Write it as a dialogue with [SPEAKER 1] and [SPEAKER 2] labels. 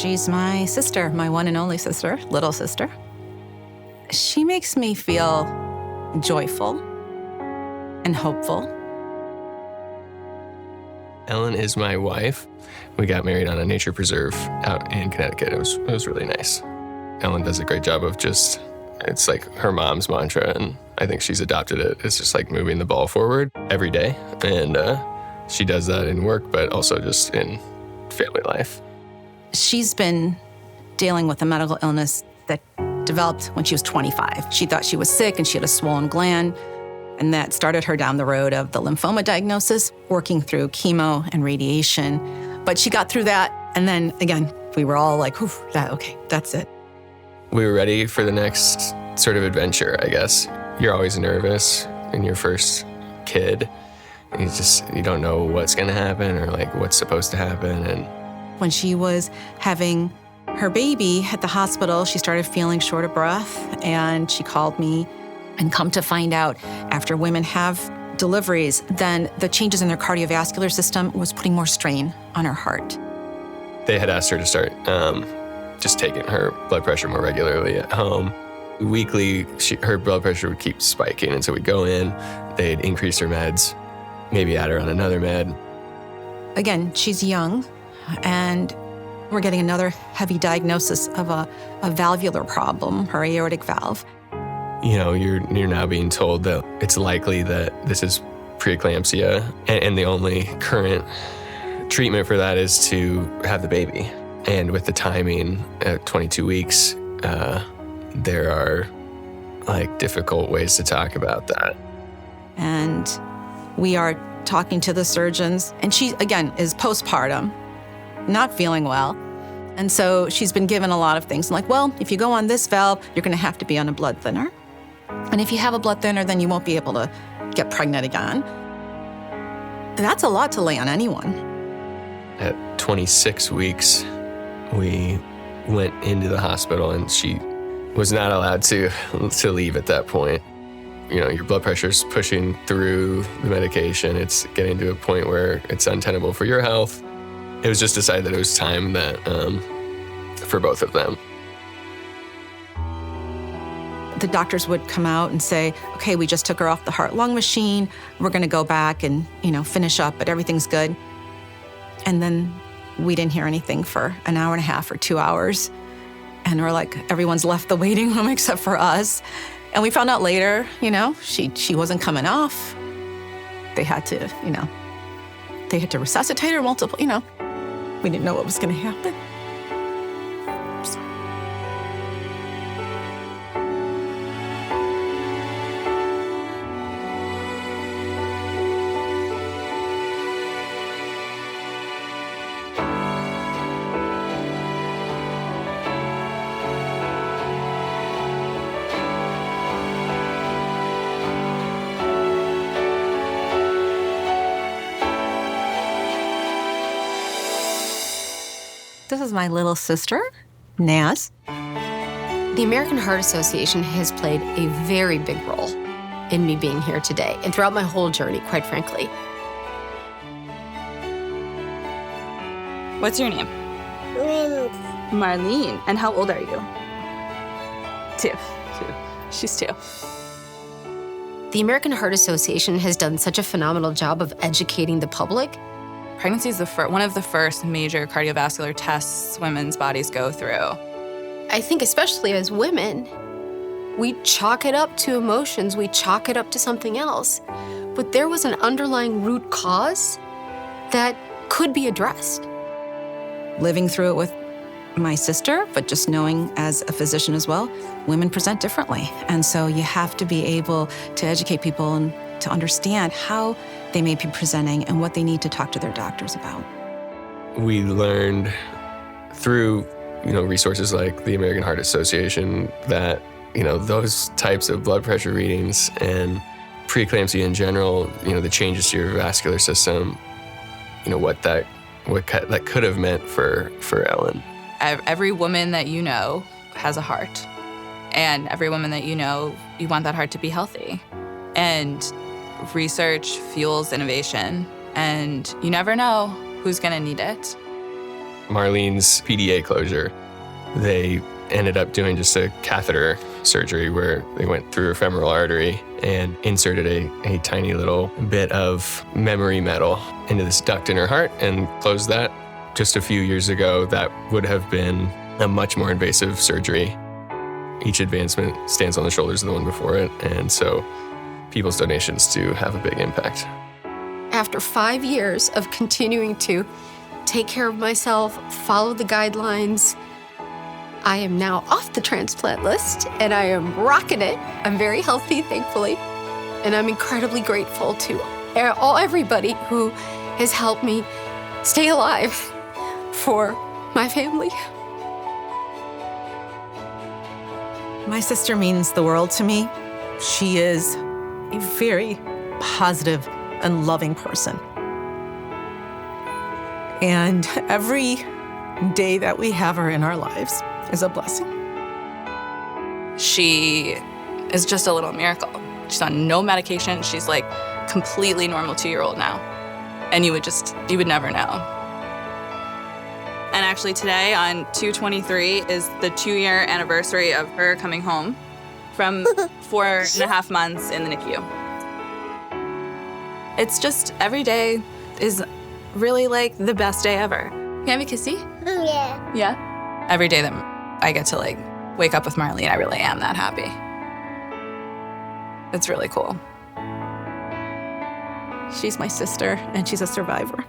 [SPEAKER 1] She's my sister, my one and only sister, little sister. She makes me feel joyful and hopeful.
[SPEAKER 2] Ellen is my wife. We got married on a nature preserve out in Connecticut. It was really nice. Ellen does a great job of it's like her mom's mantra, and I think she's adopted it. It's just like moving the ball forward every day. And she does that in work, but also just in family life.
[SPEAKER 1] She's been dealing with a medical illness that developed when she was 25. She thought she was sick and she had a swollen gland, and that started her down the road of the lymphoma diagnosis, working through chemo and radiation. But she got through that, and then again, we were all like, okay, that's it.
[SPEAKER 2] We were ready for the next sort of adventure, I guess. You're always nervous in your first kid. You don't know what's gonna happen or like what's supposed to happen. And
[SPEAKER 1] when she was having her baby at the hospital, she started feeling short of breath, and she called me. And come to find out, after women have deliveries, then the changes in their cardiovascular system was putting more strain on her heart.
[SPEAKER 2] They had asked her to start just taking her blood pressure more regularly at home. Weekly, her blood pressure would keep spiking, and so we'd go in, they'd increase her meds, maybe add her on another med.
[SPEAKER 1] Again, she's young, and we're getting another heavy diagnosis of a valvular problem, her aortic valve.
[SPEAKER 2] You're now being told that it's likely that this is preeclampsia, and the only current treatment for that is to have the baby. And with the timing at 22 weeks, there are difficult ways to talk about that.
[SPEAKER 1] And we are talking to the surgeons, and she, again, is postpartum, not feeling well. And so she's been given a lot of things. Like, well, if you go on this valve, you're going to have to be on a blood thinner. And if you have a blood thinner, then you won't be able to get pregnant again. And that's a lot to lay on anyone.
[SPEAKER 2] At 26 weeks, we went into the hospital, and she was not allowed to leave at that point. Your blood pressure's pushing through the medication. It's getting to a point where it's untenable for your health. It was just decided that it was time that for both of them.
[SPEAKER 1] The doctors would come out and say, okay, we just took her off the heart-lung machine. We're going to go back and, finish up, but everything's good. And then we didn't hear anything for an hour and a half or 2 hours. And we're like, everyone's left the waiting room except for us. And we found out later, she wasn't coming off. They had to, resuscitate her multiple, We didn't know what was going to happen. This is my little sister, Naz.
[SPEAKER 3] The American Heart Association has played a very big role in me being here today and throughout my whole journey, quite frankly.
[SPEAKER 4] What's your name? Marlene. And how old are you? Two. She's 2.
[SPEAKER 3] The American Heart Association has done such a phenomenal job of educating the public.
[SPEAKER 4] Pregnancy is one of the first major cardiovascular tests women's bodies go through.
[SPEAKER 3] I think especially as women, we chalk it up to emotions, we chalk it up to something else. But there was an underlying root cause that could be addressed.
[SPEAKER 1] Living through it with my sister, but just knowing as a physician as well, women present differently. And so you have to be able to educate people and to understand how they may be presenting and what they need to talk to their doctors about.
[SPEAKER 2] We learned through, resources like the American Heart Association that, those types of blood pressure readings and preeclampsia in general, the changes to your vascular system, what that could have meant for Ellen.
[SPEAKER 4] Every woman that you know has a heart. And every woman that you know, you want that heart to be healthy. And research fuels innovation, and you never know who's going to need it.
[SPEAKER 2] Marlene's PDA closure, they ended up doing just a catheter surgery where they went through her femoral artery and inserted a tiny little bit of memory metal into this duct in her heart and closed that. Just a few years ago, that would have been a much more invasive surgery. Each advancement stands on the shoulders of the one before it, and so people's donations do have a big impact.
[SPEAKER 3] After 5 years of continuing to take care of myself, follow the guidelines, I am now off the transplant list and I am rocking it. I'm very healthy, thankfully. And I'm incredibly grateful to everybody who has helped me stay alive for my family.
[SPEAKER 1] My sister means the world to me. She is a very positive and loving person. And every day that we have her in our lives is a blessing.
[SPEAKER 4] She is just a little miracle. She's on no medication. She's like completely normal 2-year-old now. And you would never know. And actually today on 2/23 is the 2-year anniversary of her coming home from 4.5 months in the NICU. It's just every day is really like the best day ever. Can I have a kissy?
[SPEAKER 5] Yeah.
[SPEAKER 4] Yeah? Every day that I get to like wake up with Marlene, I really am that happy. It's really cool.
[SPEAKER 1] She's my sister, and she's a survivor.